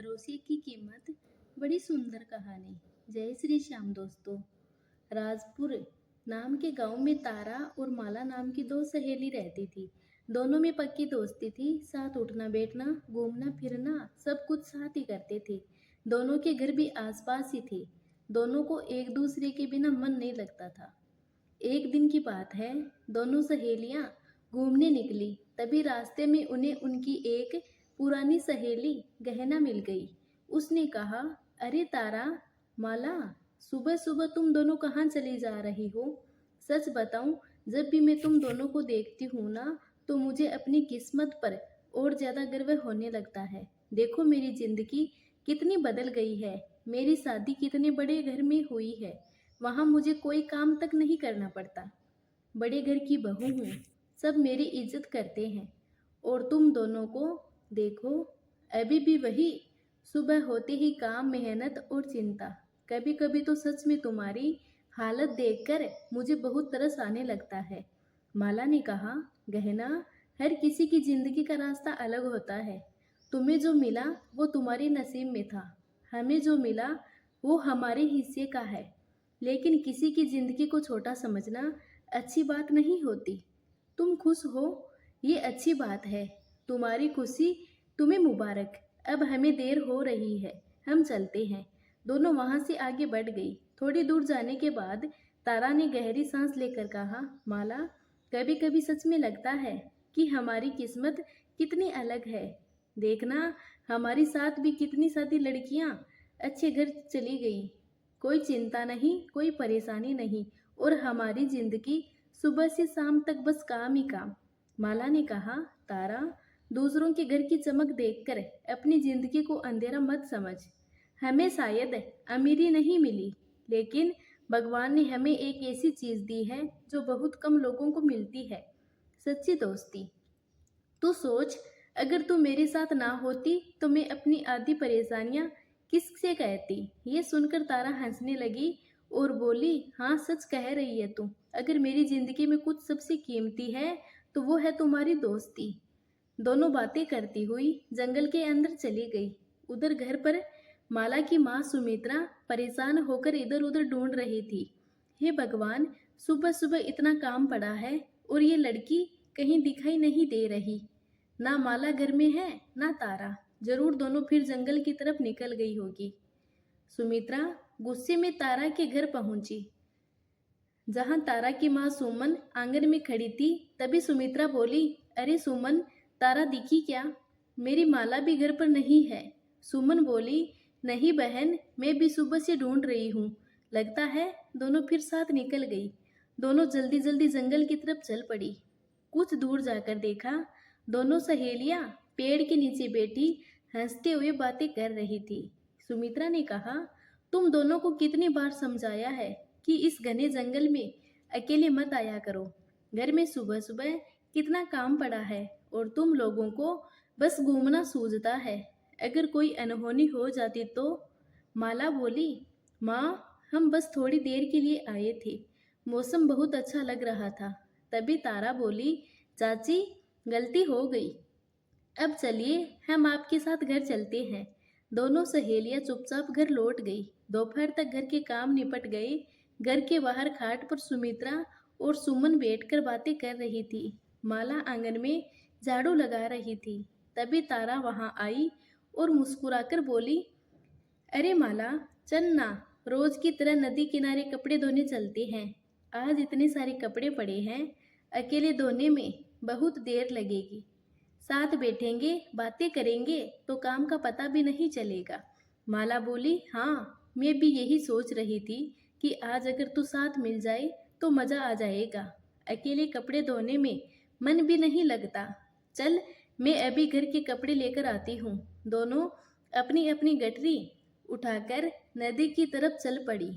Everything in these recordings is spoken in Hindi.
भरोसे की कीमत। बड़ी सुंदर कहानी। जय श्री श्याम दोस्तों। राजपुर नाम के गांव में तारा और माला नाम की दो सहेली रहती थी। दोनों में पक्की दोस्ती थी। साथ उठना बैठना, घूमना फिरना सब कुछ साथ ही करते थे। दोनों के घर भी आसपास ही थे। दोनों को एक दूसरे के बिना मन नहीं लगता था। एक दिन की बात है, दोनों सहेलियां घूमने निकली। तभी रास्ते में उन्हें उनकी एक पुरानी सहेली गहना मिल गई। उसने कहा, अरे तारा, माला, सुबह सुबह तुम दोनों कहाँ चली जा रही हो? सच बताऊं, जब भी मैं तुम दोनों को देखती हूँ ना, तो मुझे अपनी किस्मत पर और ज्यादा गर्व होने लगता है। देखो मेरी जिंदगी कितनी बदल गई है। मेरी शादी कितने बड़े घर में हुई है। वहाँ मुझे कोई काम तक नहीं करना पड़ता। बड़े घर की बहू हूँ। सब मेरी इज्जत करते हैं। और तुम दोनों को देखो, अभी भी वही सुबह होते ही काम, मेहनत और चिंता। कभी कभी तो सच में तुम्हारी हालत देखकर मुझे बहुत तरस आने लगता है। माला ने कहा, गहना, हर किसी की जिंदगी का रास्ता अलग होता है। तुम्हें जो मिला वो तुम्हारे नसीब में था। हमें जो मिला वो हमारे हिस्से का है। लेकिन किसी की जिंदगी को छोटा समझना अच्छी बात नहीं होती। तुम खुश हो, ये अच्छी बात है। तुम्हारी खुशी तुम्हें मुबारक। अब हमें देर हो रही है, हम चलते हैं। दोनों वहां से आगे बढ़ गई। थोड़ी दूर जाने के बाद तारा ने गहरी सांस लेकर कहा, माला, कभी कभी सच में लगता है कि हमारी किस्मत कितनी अलग है। देखना, हमारी साथ भी कितनी सारी लड़कियां अच्छे घर चली गई। कोई चिंता नहीं, कोई परेशानी नहीं, और हमारी जिंदगी सुबह से शाम तक बस काम ही काम। माला ने कहा, तारा, दूसरों के घर की चमक देखकर अपनी जिंदगी को अंधेरा मत समझ। हमें शायद अमीरी नहीं मिली, लेकिन भगवान ने हमें एक ऐसी चीज दी है जो बहुत कम लोगों को मिलती है, सच्ची दोस्ती। तू सोच, अगर तू मेरे साथ ना होती तो मैं अपनी आधी परेशानियां किससे कहती? ये सुनकर तारा हंसने लगी और बोली, हाँ, सच कह रही है तू। अगर मेरी जिंदगी में कुछ सबसे कीमती है तो वो है तुम्हारी दोस्ती। दोनों बातें करती हुई जंगल के अंदर चली गई। उधर घर पर माला की माँ सुमित्रा परेशान होकर इधर उधर ढूंढ रही थी। हे भगवान, सुबह सुबह इतना काम पड़ा है और ये लड़की कहीं दिखाई नहीं दे रही। ना माला घर में है, ना तारा। जरूर दोनों फिर जंगल की तरफ निकल गई होगी। सुमित्रा गुस्से में तारा के घर पहुंची। जहां तारा की माँ सुमन आंगन में खड़ी थी, तभी सुमित्रा बोली, अरे सुमन, तारा दिखी क्या? मेरी माला भी घर पर नहीं है। सुमन बोली, नहीं बहन, मैं भी सुबह से ढूंढ रही हूँ। लगता है दोनों फिर साथ निकल गई। दोनों जल्दी जल्दी जंगल की तरफ चल पड़ी। कुछ दूर जाकर देखा, दोनों सहेलियां पेड़ के नीचे बैठी हंसते हुए बातें कर रही थी। सुमित्रा ने कहा, तुम दोनों को कितनी बार समझाया है कि इस घने जंगल में अकेले मत आया करो। घर में सुबह सुबह कितना काम पड़ा है और तुम लोगों को बस घूमना सूझता है। अगर कोई अनहोनी हो जाती तो? माला बोली, माँ, हम बस थोड़ी देर के लिए आए थे। मौसम बहुत अच्छा लग रहा था। तभी तारा बोली, चाची, गलती हो गई। अब चलिए हम आपके साथ घर चलते हैं। दोनों सहेलियां चुपचाप घर लौट गई। दोपहर तक घर के काम निपट गए। घर के बाहर खाट पर सुमित्रा और सुमन बैठकर बातें कर रही थी। माला आंगन में झाड़ू लगा रही थी। तभी तारा वहां आई और मुस्कुराकर बोली, अरे माला, चल ना, रोज की तरह नदी किनारे कपड़े धोने चलते हैं। आज इतने सारे कपड़े पड़े हैं, अकेले धोने में बहुत देर लगेगी। साथ बैठेंगे, बातें करेंगे तो काम का पता भी नहीं चलेगा। माला बोली, हाँ, मैं भी यही सोच रही थी कि आज अगर तू साथ मिल जाए तो मज़ा आ जाएगा। अकेले कपड़े धोने में मन भी नहीं लगता। चल, मैं अभी घर के कपड़े लेकर आती हूँ। दोनों अपनी अपनी गठरी उठाकर नदी की तरफ चल पड़ी।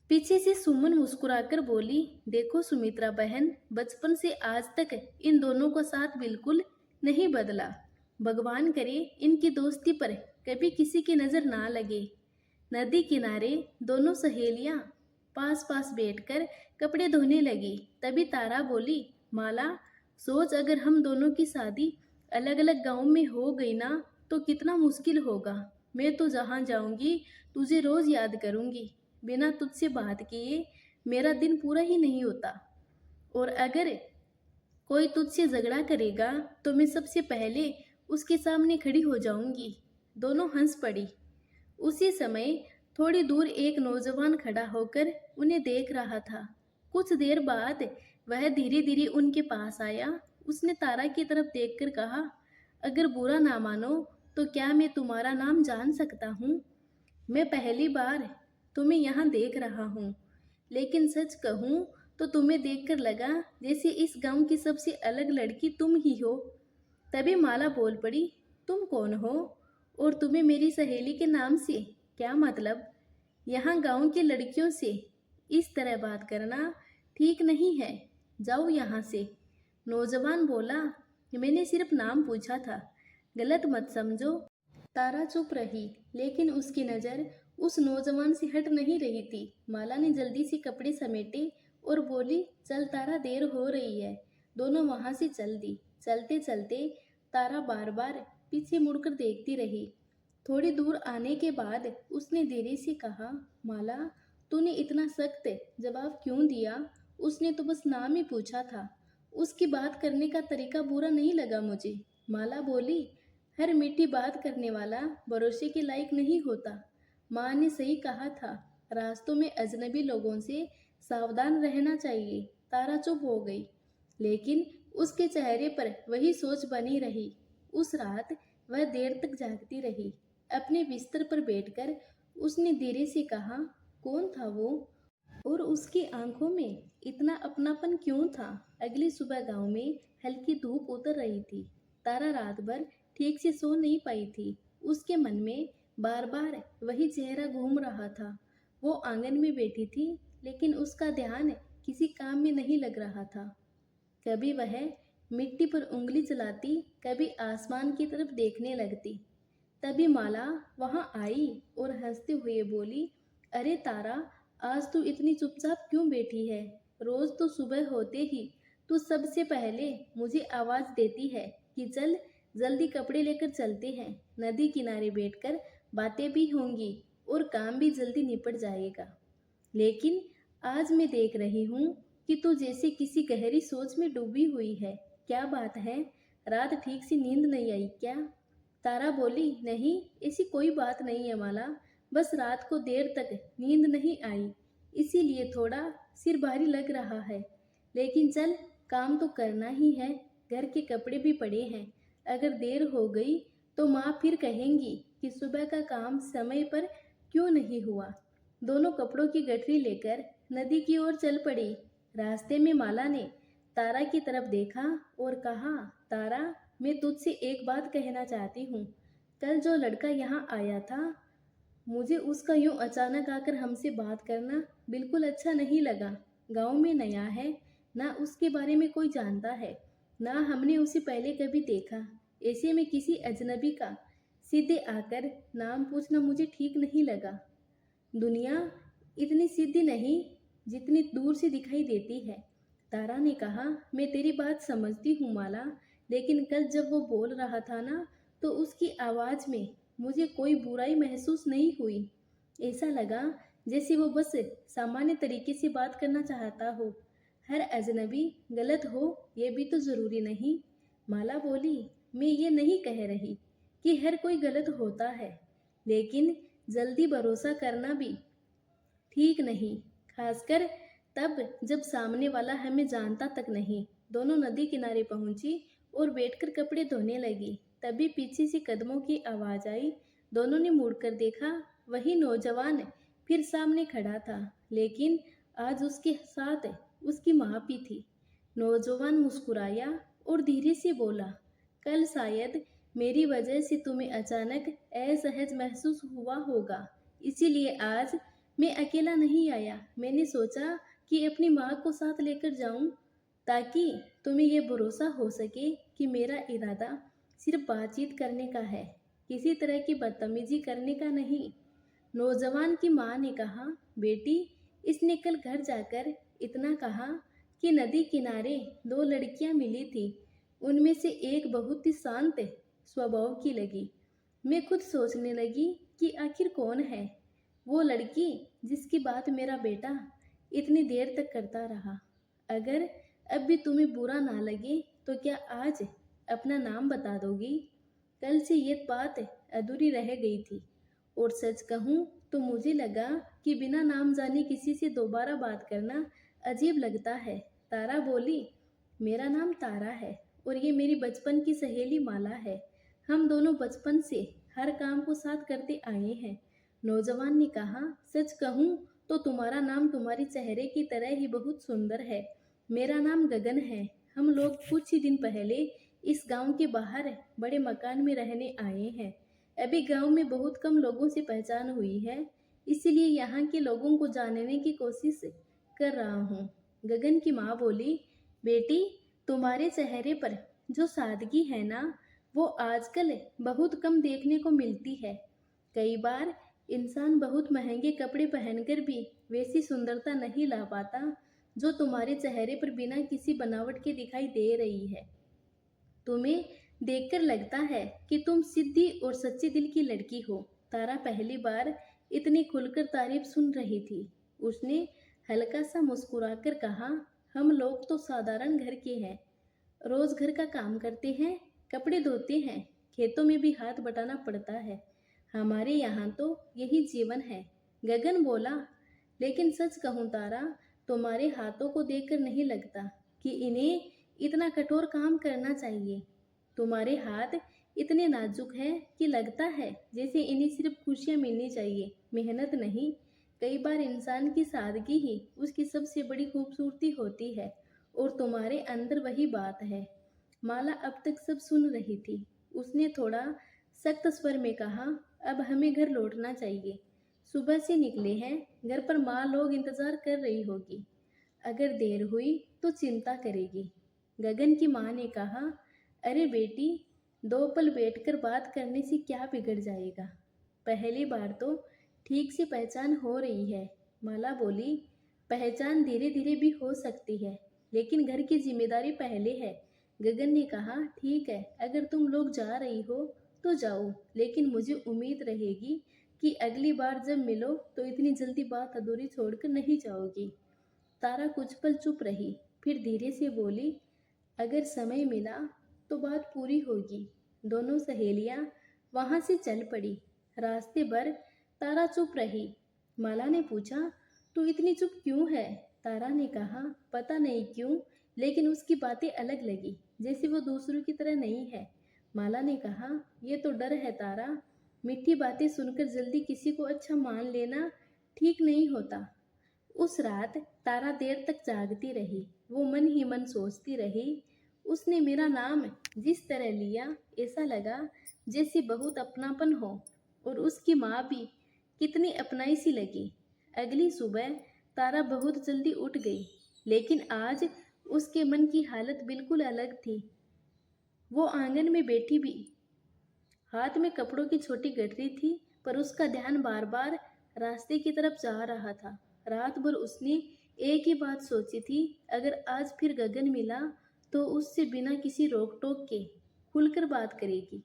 पीछे से सुमन मुस्कुराकर बोली, देखो सुमित्रा बहन, बचपन से आज तक इन दोनों का साथ बिल्कुल नहीं बदला। भगवान करे इनकी दोस्ती पर कभी किसी की नजर ना लगे। नदी किनारे दोनों सहेलियां पास पास बैठकर कपड़े धोने लगी। तभी तारा बोली, माला, सोच, अगर हम दोनों की शादी अलग अलग गांव में हो गई ना, तो कितना मुश्किल होगा। मैं तो जहाँ जाऊंगी तुझे रोज याद करूंगी। बिना तुझसे बात किए मेरा दिन पूरा ही नहीं होता। और अगर कोई तुझसे झगड़ा करेगा तो मैं सबसे पहले उसके सामने खड़ी हो जाऊंगी। दोनों हंस पड़ी। उसी समय थोड़ी दूर एक नौजवान खड़ा होकर उन्हें देख रहा था। कुछ देर बाद वह धीरे धीरे उनके पास आया। उसने तारा की तरफ देखकर कहा, अगर बुरा ना मानो तो क्या मैं तुम्हारा नाम जान सकता हूँ? मैं पहली बार तुम्हें यहाँ देख रहा हूँ, लेकिन सच कहूँ तो तुम्हें देखकर लगा जैसे इस गांव की सबसे अलग लड़की तुम ही हो। तभी माला बोल पड़ी, तुम कौन हो? और तुम्हें मेरी सहेली के नाम से क्या मतलब? यहाँ गांव की लड़कियों से इस तरह बात करना ठीक नहीं है। जाओ यहाँ से। नौजवान बोला, मैंने सिर्फ नाम पूछा था, गलत मत समझो। तारा चुप रही, लेकिन उसकी नज़र उस नौजवान से हट नहीं रही थी। माला ने जल्दी से कपड़े समेटे और बोली, चल तारा, देर हो रही है। दोनों वहां से चल दी। चलते चलते तारा बार बार पीछे मुड़कर देखती रही। थोड़ी दूर आने के बाद उसने धीरे से कहा, माला, तूने इतना सख्त जवाब क्यों दिया? उसने तो बस नाम ही पूछा था। उसकी बात करने का तरीका बुरा नहीं लगा मुझे। माला बोली, हर मीठी बात करने वाला भरोसे के लायक नहीं होता। माँ ने सही कहा था, रास्तों में अजनबी लोगों से सावधान रहना चाहिए। तारा चुप हो गई, लेकिन उसके चेहरे पर वही सोच बनी रही। उस रात वह देर तक जागती रही। अपने बिस्तर पर बैठकर उसने धीरे से कहा, कौन था वो? और उसकी आंखों में इतना अपनापन क्यों था? अगली सुबह गांव में हल्की धूप उतर रही थी। तारा रात भर ठीक से सो नहीं पाई थी। उसके मन में बार बार वही चेहरा घूम रहा था। वो आंगन में बैठी थी, लेकिन उसका ध्यान किसी काम में नहीं लग रहा था। कभी वह मिट्टी पर उंगली चलाती, कभी आसमान की तरफ देखने लगती। तभी माला वहां आई और हंसते हुए बोली, अरे तारा, आज तू इतनी चुपचाप क्यों बैठी है? रोज तो सुबह होते ही तू सबसे पहले मुझे आवाज देती है कि चल जल्दी कपड़े लेकर चलते हैं। नदी किनारे बैठकर बातें भी होंगी और काम भी जल्दी निपट जाएगा। लेकिन आज मैं देख रही हूँ कि तू जैसे किसी गहरी सोच में डूबी हुई है। क्या बात है? रात ठीक से नींद नहीं आई क्या? तारा बोली, नहीं, ऐसी कोई बात नहीं है माला। बस रात को देर तक नींद नहीं आई, इसीलिए थोड़ा सिर भारी लग रहा है। लेकिन चल, काम तो करना ही है। घर के कपड़े भी पड़े हैं। अगर देर हो गई तो माँ फिर कहेंगी कि सुबह का काम समय पर क्यों नहीं हुआ। दोनों कपड़ों की गठरी लेकर नदी की ओर चल पड़ी। रास्ते में माला ने तारा की तरफ देखा और कहा, तारा, मैं तुझसे एक बात कहना चाहती हूँ। कल जो लड़का यहाँ आया था, मुझे उसका यूं अचानक आकर हमसे बात करना बिल्कुल अच्छा नहीं लगा। गांव में नया है, ना उसके बारे में कोई जानता है, ना हमने उसे पहले कभी देखा। ऐसे में किसी अजनबी का सीधे आकर नाम पूछना मुझे ठीक नहीं लगा। दुनिया इतनी सीधी नहीं जितनी दूर से दिखाई देती है। तारा ने कहा, मैं तेरी बात समझती हूँ माला, लेकिन कल जब वो बोल रहा था ना, तो उसकी आवाज़ में मुझे कोई बुराई महसूस नहीं हुई। ऐसा लगा जैसे वो बस सामान्य तरीके से बात करना चाहता हो। हर अजनबी गलत हो ये भी तो ज़रूरी नहीं। माला बोली, मैं ये नहीं कह रही कि हर कोई गलत होता है, लेकिन जल्दी भरोसा करना भी ठीक नहीं, खासकर तब जब सामने वाला हमें जानता तक नहीं। दोनों नदी किनारे पहुंची और बैठकर कपड़े धोने लगी। तभी पीछे से कदमों की आवाज आई। दोनों ने मुड़कर देखा। वही नौजवान फिर सामने खड़ा था, लेकिन आज उसके साथ उसकी माँ भी थी। नौजवान मुस्कुराया और धीरे से बोला, कल शायद मेरी वजह से तुम्हें अचानक असहज महसूस हुआ होगा, इसीलिए आज मैं अकेला नहीं आया। मैंने सोचा कि अपनी माँ को साथ लेकर जाऊं, ताकि तुम्हें यह भरोसा हो सके कि मेरा इरादा सिर्फ बातचीत करने का है, किसी तरह की बदतमीजी करने का नहीं। नौजवान की माँ ने कहा, बेटी, इसने कल घर जाकर इतना कहा कि नदी किनारे दो लड़कियां मिली थी। उनमें से एक बहुत ही शांत स्वभाव की लगी मैं खुद सोचने लगी कि आखिर कौन है वो लड़की जिसकी बात मेरा बेटा इतनी देर तक करता रहा। अगर अब भी तुम्हें बुरा ना लगे तो क्या आज अपना नाम बता दोगी? कल से ये बात अधूरी रह गई थी और सच कहूँ तो मुझे लगा कि बिना नाम जाने किसी से दोबारा बात करना अजीब लगता है। तारा बोली, मेरा नाम तारा है और ये मेरी बचपन की सहेली माला है। हम दोनों बचपन से हर काम को साथ करते आए हैं। नौजवान ने कहा, सच कहूँ तो तुम्हारा नाम तुम्हारे चेहरे की तरह ही बहुत सुंदर है। मेरा नाम गगन है। हम लोग कुछ ही दिन पहले इस गांव के बाहर बड़े मकान में रहने आए हैं। अभी गांव में बहुत कम लोगों से पहचान हुई है, इसीलिए यहाँ के लोगों को जानने की कोशिश कर रहा हूँ। गगन की माँ बोली, बेटी, तुम्हारे चेहरे पर जो सादगी है ना, वो आजकल बहुत कम देखने को मिलती है। कई बार इंसान बहुत महंगे कपड़े पहनकर भी वैसी सुंदरता नहीं ला पाता जो तुम्हारे चेहरे पर बिना किसी बनावट के दिखाई दे रही है। तुम्हें देखकर लगता है कि तुम सीधी और सच्चे दिल की लड़की हो। तारा पहली बार इतनी खुलकर तारीफ सुन रही थी। उसने हल्का सा मुस्कुराकर कहा, हम लोग तो साधारण घर के हैं, रोज घर का काम करते हैं, कपड़े धोते हैं, खेतों में भी हाथ बटाना पड़ता है। हमारे यहाँ तो यही जीवन है। गगन बोला, लेकिन सच कहूँ तारा, तुम्हारे हाथों को देखकर नहीं लगता कि इन्हें इतना कठोर काम करना चाहिए। तुम्हारे हाथ इतने नाजुक हैं कि लगता है जैसे इन्हें सिर्फ खुशियाँ मिलनी चाहिए, मेहनत नहीं। कई बार इंसान की सादगी ही उसकी सबसे बड़ी खूबसूरती होती है और तुम्हारे अंदर वही बात है। माला अब तक सब सुन रही थी। उसने थोड़ा सख्त स्वर में कहा, अब हमें घर लौटना चाहिए। सुबह से निकले हैं, घर पर माँ लोग इंतजार कर रही होगी। अगर देर हुई तो चिंता करेगी। गगन की माँ ने कहा, अरे बेटी, 2 पल बैठकर बात करने से क्या बिगड़ जाएगा? पहली बार तो ठीक से पहचान हो रही है। माला बोली, पहचान धीरे धीरे भी हो सकती है, लेकिन घर की जिम्मेदारी पहले है। गगन ने कहा, ठीक है, अगर तुम लोग जा रही हो तो जाओ, लेकिन मुझे उम्मीद रहेगी कि अगली बार जब मिलो तो इतनी जल्दी बात अधूरी छोड़कर नहीं जाओगी। तारा कुछ पल चुप रही, फिर धीरे से बोली, अगर समय मिला तो बात पूरी होगी। दोनों सहेलियां वहां से चल पड़ी। रास्ते भर तारा चुप रही। माला ने पूछा, तू इतनी चुप क्यों है? तारा ने कहा, पता नहीं क्यों, लेकिन उसकी बातें अलग लगी, जैसे वो दूसरों की तरह नहीं है। माला ने कहा, ये तो डर है तारा। मीठी बातें सुनकर जल्दी किसी को अच्छा मान लेना ठीक नहीं होता। उस रात तारा देर तक जागती रही। वो मन ही मन सोचती रही। उसने मेरा नाम जिस तरह लिया, ऐसा लगा जैसे बहुत अपनापन हो, और उसकी माँ भी कितनी अपनाई सी लगी। अगली सुबह तारा बहुत जल्दी उठ गई, लेकिन आज उसके मन की हालत बिल्कुल अलग थी। वो आंगन में बैठी भी, हाथ में कपड़ों की छोटी गठरी थी, पर उसका ध्यान बार बार रास्ते की तरफ जा रहा था। रात भर उसने एक ही बात सोची थी, अगर आज फिर गगन मिला तो उससे बिना किसी रोक टोक के खुलकर बात करेगी।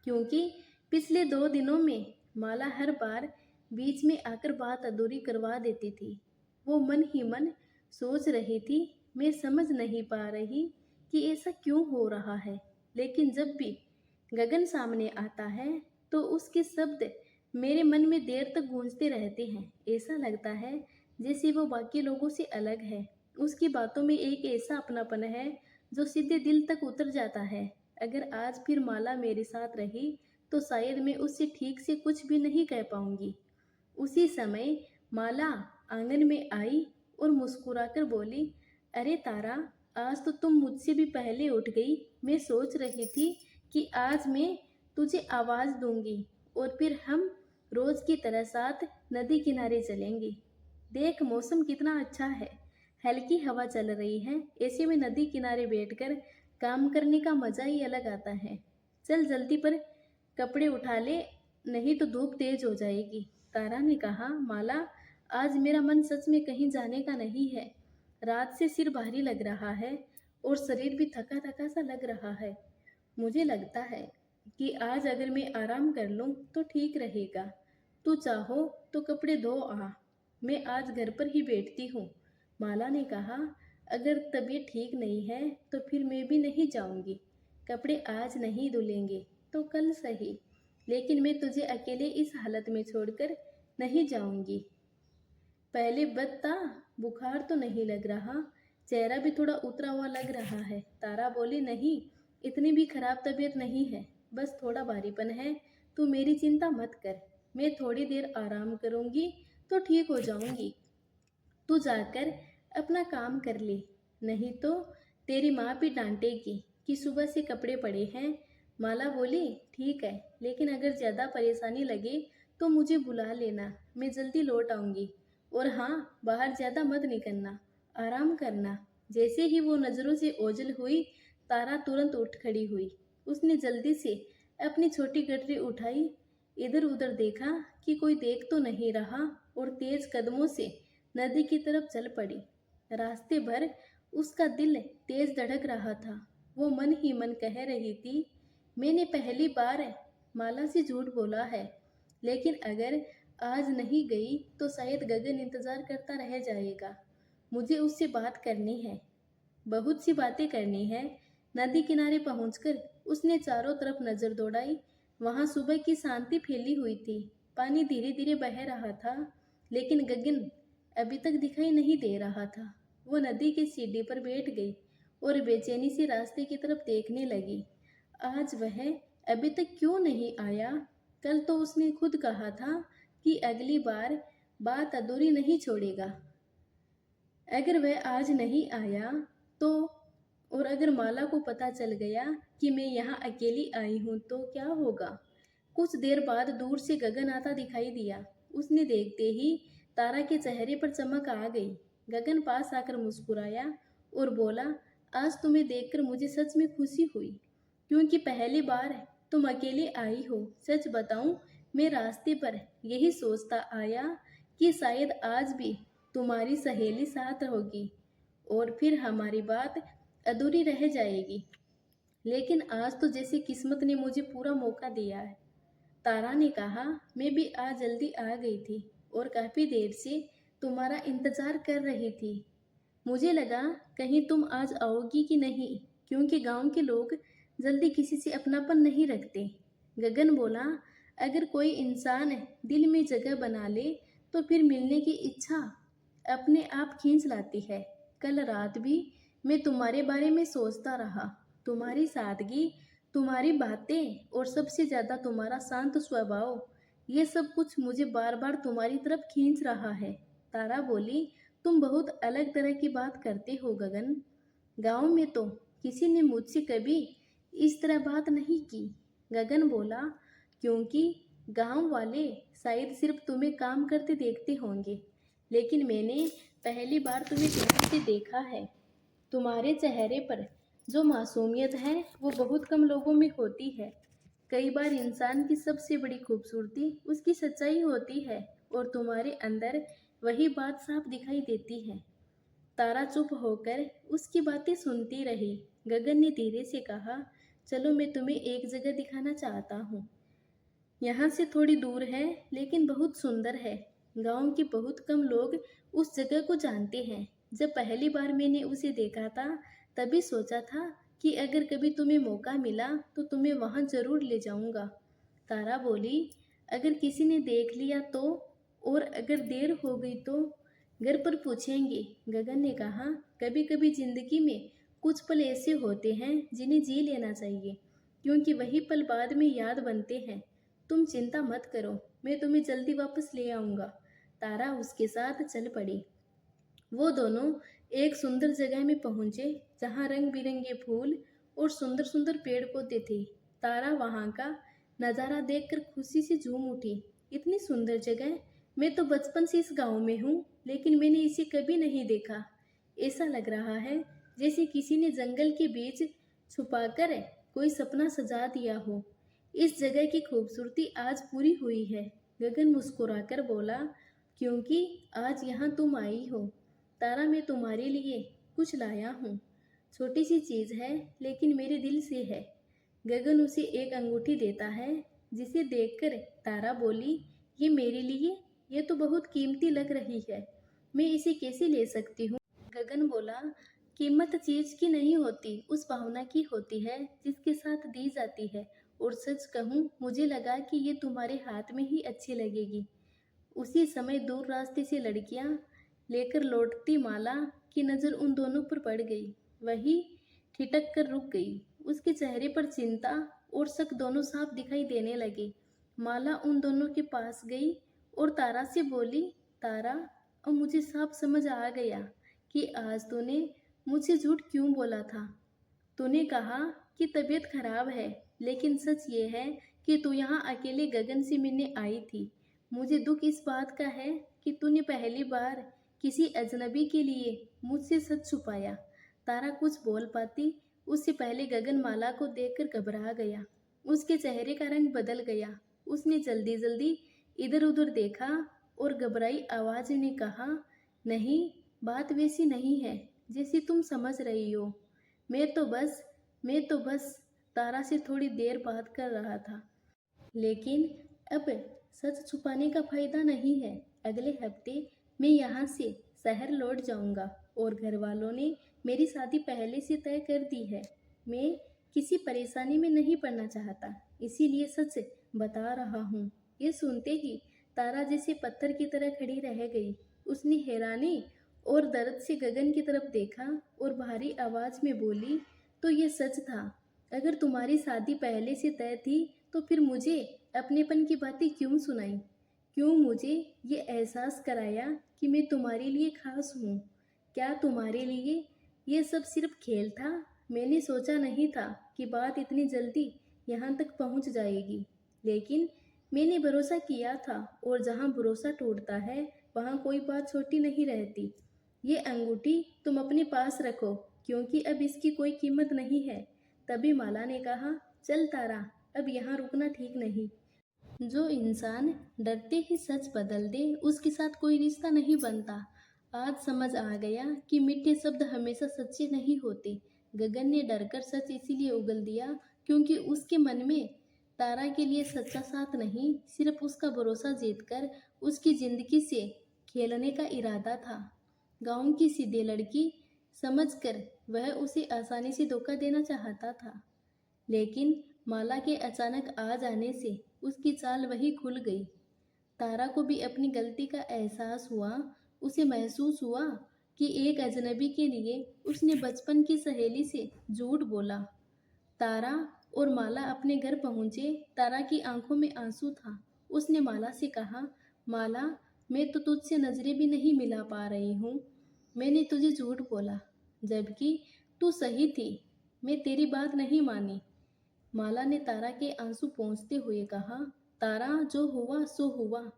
क्योंकि पिछले 2 दिनों में माला हर बार बीच में आकर बात अधूरी करवा देती थी। वो मन ही मन सोच रही थी, मैं समझ नहीं पा रही कि ऐसा क्यों हो रहा है, लेकिन जब भी गगन सामने आता है तो उसके शब्द मेरे मन में देर तक गूंजते रहते हैं। ऐसा लगता है जैसे वो बाकी लोगों से अलग है। उसकी बातों में एक ऐसा अपनापन है जो सीधे दिल तक उतर जाता है। अगर आज फिर माला मेरे साथ रही तो शायद मैं उससे ठीक से कुछ भी नहीं कह पाऊंगी। उसी समय माला आंगन में आई और मुस्कुराकर बोली, अरे तारा, आज तो तुम मुझसे भी पहले उठ गई। मैं सोच रही थी कि आज मैं तुझे आवाज़ दूंगी और फिर हम रोज की तरह साथ नदी किनारे चलेंगे। देख, मौसम कितना अच्छा है, हल्की हवा चल रही है। ऐसे में नदी किनारे बैठकर काम करने का मज़ा ही अलग आता है। चल जल्दी पर कपड़े उठा ले, नहीं तो धूप तेज हो जाएगी। तारा ने कहा, माला, आज मेरा मन सच में कहीं जाने का नहीं है। रात से सिर भारी लग रहा है और शरीर भी थका थका सा लग रहा है। मुझे लगता है कि आज अगर मैं आराम कर लूँ तो ठीक रहेगा। तू चाहो तो कपड़े धो आ, मैं आज घर पर ही बैठती हूँ। माला ने कहा, अगर तबीयत ठीक नहीं है तो फिर मैं भी नहीं जाऊंगी। कपड़े आज नहीं धुलेंगे तो कल सही, लेकिन मैं तुझे अकेले इस हालत में छोड़कर नहीं जाऊंगी। पहले बता, बुखार तो नहीं लग रहा? चेहरा भी थोड़ा उतरा हुआ लग रहा है। तारा बोली, नहीं, इतनी भी खराब तबीयत नहीं है, बस थोड़ा भारीपन है। तू मेरी चिंता मत कर, मैं थोड़ी देर आराम करूंगी तो ठीक हो जाऊंगी। तू जाकर अपना काम कर ले, नहीं तो तेरी माँ भी डांटेगी कि सुबह से कपड़े पड़े हैं। माला बोली, ठीक है, लेकिन अगर ज़्यादा परेशानी लगे तो मुझे बुला लेना, मैं जल्दी लौट आऊँगी। और हाँ, बाहर ज़्यादा मत निकलना, आराम करना। जैसे ही वो नज़रों से ओझल हुई, तारा तुरंत उठ खड़ी हुई। उसने जल्दी से अपनी छोटी गठरी उठाई, इधर उधर देखा कि कोई देख तो नहीं रहा, और तेज कदमों से नदी की तरफ चल पड़ी। रास्ते भर उसका दिल तेज धड़क रहा था। वो मन ही मन कह रही थी, मैंने पहली बार माला से झूठ बोला है, लेकिन अगर आज नहीं गई तो शायद गगन इंतजार करता रह जाएगा। मुझे उससे बात करनी है, बहुत सी बातें करनी है। नदी किनारे पहुंचकर उसने चारों तरफ नजर दौड़ाई। वहां सुबह की शांति फैली हुई थी। पानी धीरे धीरे बह रहा था, लेकिन गगन अभी तक दिखाई नहीं दे रहा था। वो नदी की सीढ़ी पर बैठ गई और बेचैनी से रास्ते की तरफ देखने लगी। आज वह अभी तक क्यों नहीं आया? कल तो उसने खुद कहा था कि अगली बार बात अधूरी नहीं छोड़ेगा। अगर वह आज नहीं आया तो, और अगर माला को पता चल गया कि मैं यहाँ अकेली आई हूँ तो क्या होगा? कुछ देर बाद दूर से गगन आता दिखाई दिया। उसने देखते ही तारा के चेहरे पर चमक आ गई। गगन पास आकर मुस्कुराया और बोला, आज तुम्हें देखकर मुझे सच में खुशी हुई, क्योंकि पहली बार तुम अकेले आई हो। सच बताऊं, मैं रास्ते पर यही सोचता आया कि शायद आज भी तुम्हारी सहेली साथ होगी और फिर हमारी बात अधूरी रह जाएगी। लेकिन आज तो जैसे किस्मत ने मुझे पूरा मौका दिया है। तारा ने कहा, मैं भी आज जल्दी आ गई थी और काफ़ी देर से तुम्हारा इंतज़ार कर रही थी। मुझे लगा कहीं तुम आज आओगी कि नहीं, क्योंकि गांव के लोग जल्दी किसी से अपनापन नहीं रखते। गगन बोला, अगर कोई इंसान दिल में जगह बना ले तो फिर मिलने की इच्छा अपने आप खींच लाती है। कल रात भी मैं तुम्हारे बारे में सोचता रहा। तुम्हारी सादगी, तुम्हारी बातें और सबसे ज़्यादा तुम्हारा शांत स्वभाव, ये सब कुछ मुझे बार बार तुम्हारी तरफ खींच रहा है। तारा बोली, तुम बहुत अलग तरह की बात करते हो गगन। गांव में तो किसी ने मुझसे कभी इस तरह बात नहीं की। गगन बोला, क्योंकि गांव वाले शायद सिर्फ तुम्हें काम करते देखते होंगे, लेकिन मैंने पहली बार तुम्हें ध्यान से देखा है। तुम्हारे चेहरे पर जो मासूमियत है वो बहुत कम लोगों में होती है। कई बार इंसान की सबसे बड़ी खूबसूरती उसकी सच्चाई होती है, और तुम्हारे अंदर वही बात साफ दिखाई देती है। तारा चुप होकर उसकी बातें सुनती रही। गगन ने धीरे से कहा, चलो मैं तुम्हें एक जगह दिखाना चाहता हूँ। यहाँ से थोड़ी दूर है, लेकिन बहुत सुंदर है। गांव के बहुत कम लोग उस जगह को जानते हैं। जब पहली बार मैंने उसे देखा था, तभी सोचा था कि अगर कभी तुम्हें मौका मिला तो तुम्हें वहाँ जरूर ले जाऊंगा। तारा बोली, अगर किसी ने देख लिया तो, और अगर देर हो गई तो घर पर पूछेंगे। गगन ने कहा, कभी कभी जिंदगी में कुछ पल ऐसे होते हैं जिन्हें जी लेना चाहिए, क्योंकि वही पल बाद में याद बनते हैं। तुम चिंता मत करो, मैं तुम्हें जल्दी वापस ले आऊँगा। तारा उसके साथ चल पड़ी। वो दोनों एक सुंदर जगह में पहुंचे जहाँ रंग बिरंगे फूल और सुंदर सुंदर पेड़ पौधे थे। तारा वहाँ का नज़ारा देखकर खुशी से झूम उठी। इतनी सुंदर जगह! मैं तो बचपन से इस गांव में हूँ, लेकिन मैंने इसे कभी नहीं देखा। ऐसा लग रहा है जैसे किसी ने जंगल के बीच छुपाकर कोई सपना सजा दिया हो। इस जगह की खूबसूरती आज पूरी हुई है। गगन मुस्कुराकर बोला, क्योंकि आज यहाँ तुम आई हो। तारा, मैं तुम्हारे लिए कुछ लाया हूँ। छोटी सी चीज़ है, लेकिन मेरे दिल से है। गगन उसे एक अंगूठी देता है, जिसे देखकर तारा बोली, ये मेरे लिए? ये तो बहुत कीमती लग रही है, मैं इसे कैसे ले सकती हूँ? गगन बोला, कीमत चीज की नहीं होती, उस भावना की होती है जिसके साथ दी जाती है। और सच कहूँ, मुझे लगा कि ये तुम्हारे हाथ में ही अच्छी लगेगी। उसी समय दूर रास्ते से लड़कियां लेकर लौटती माला की नजर उन दोनों पर पड़ गई। वही ठिठक कर रुक गई। उसके चेहरे पर चिंता और शक दोनों साफ दिखाई देने लगे। माला उन दोनों के पास गई और तारा से बोली, तारा, अब मुझे साफ समझ आ गया कि आज तूने मुझसे झूठ क्यों बोला था। तूने कहा कि तबीयत खराब है, लेकिन सच ये है कि तू यहाँ अकेले गगन से मिलने आई थी। मुझे दुख इस बात का है कि तूने पहली बार किसी अजनबी के लिए मुझसे सच छुपाया। तारा कुछ बोल पाती उससे पहले गगन माला को देखकर घबरा गया। उसके चेहरे का रंग बदल गया। उसने जल्दी जल्दी इधर उधर देखा और घबराई आवाज में कहा, नहीं, बात वैसी नहीं है जैसी तुम समझ रही हो। मैं तो बस तारा से थोड़ी देर बात कर रहा था। लेकिन अब सच छुपाने का फायदा नहीं है। अगले हफ्ते मैं यहाँ से शहर लौट जाऊंगा और घर वालों ने मेरी शादी पहले से तय कर दी है। मैं किसी परेशानी में नहीं पड़ना चाहता, इसीलिए सच बता रहा हूँ। ये सुनते ही तारा जैसे पत्थर की तरह खड़ी रह गई। उसने हैरानी और दर्द से गगन की तरफ देखा और भारी आवाज में बोली, तो ये सच था। अगर तुम्हारी शादी पहले से तय थी तो फिर मुझे अपनेपन की बातें क्यों सुनाई? क्यों मुझे ये एहसास कराया कि मैं तुम्हारे लिए खास हूँ? क्या तुम्हारे लिए ये सब सिर्फ खेल था? मैंने सोचा नहीं था कि बात इतनी जल्दी यहाँ तक पहुँच जाएगी, लेकिन मैंने भरोसा किया था और जहाँ भरोसा टूटता है वहाँ कोई बात छोटी नहीं रहती। ये अंगूठी तुम अपने पास रखो, क्योंकि अब इसकी कोई कीमत नहीं है। तभी माला ने कहा, चल तारा, अब यहाँ रुकना ठीक नहीं। जो इंसान डरते ही सच बदल दे, उसके साथ कोई रिश्ता नहीं बनता। आज समझ आ गया कि मीठे शब्द हमेशा सच्चे नहीं होते। गगन ने डरकर सच इसीलिए उगल दिया क्योंकि उसके मन में तारा के लिए सच्चा साथ नहीं, सिर्फ उसका भरोसा जीतकर उसकी जिंदगी से खेलने का इरादा था। गांव की सीधी लड़की समझकर वह उसे आसानी से धोखा देना चाहता था, लेकिन माला के अचानक आ जाने से उसकी चाल वही खुल गई। तारा को भी अपनी गलती का एहसास हुआ। उसे महसूस हुआ कि एक अजनबी के लिए उसने बचपन की सहेली से झूठ बोला। तारा और माला अपने घर पहुंचे। तारा की आंखों में आंसू था। उसने माला से कहा, माला, मैं तो तुझसे नजरें भी नहीं मिला पा रही हूँ। मैंने तुझे झूठ बोला, जबकि तू सही थी। मैं तेरी बात नहीं मानी। माला ने तारा के आंसू पोंछते हुए कहा, तारा, जो हुआ सो हुआ,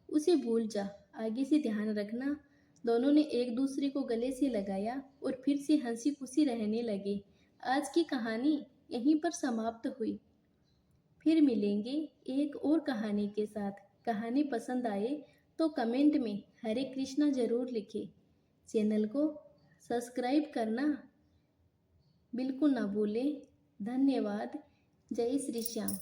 उसे भूल जा, आगे से ध्यान रखना। दोनों ने एक दूसरे को गले से लगाया और फिर से हंसी खुशी रहने लगे। आज की कहानी यहीं पर समाप्त हुई। फिर मिलेंगे एक और कहानी के साथ। कहानी पसंद आए तो कमेंट में हरे कृष्णा जरूर लिखें। चैनल को सब्सक्राइब करना बिल्कुल ना भूलें। धन्यवाद। जय श्री श्याम।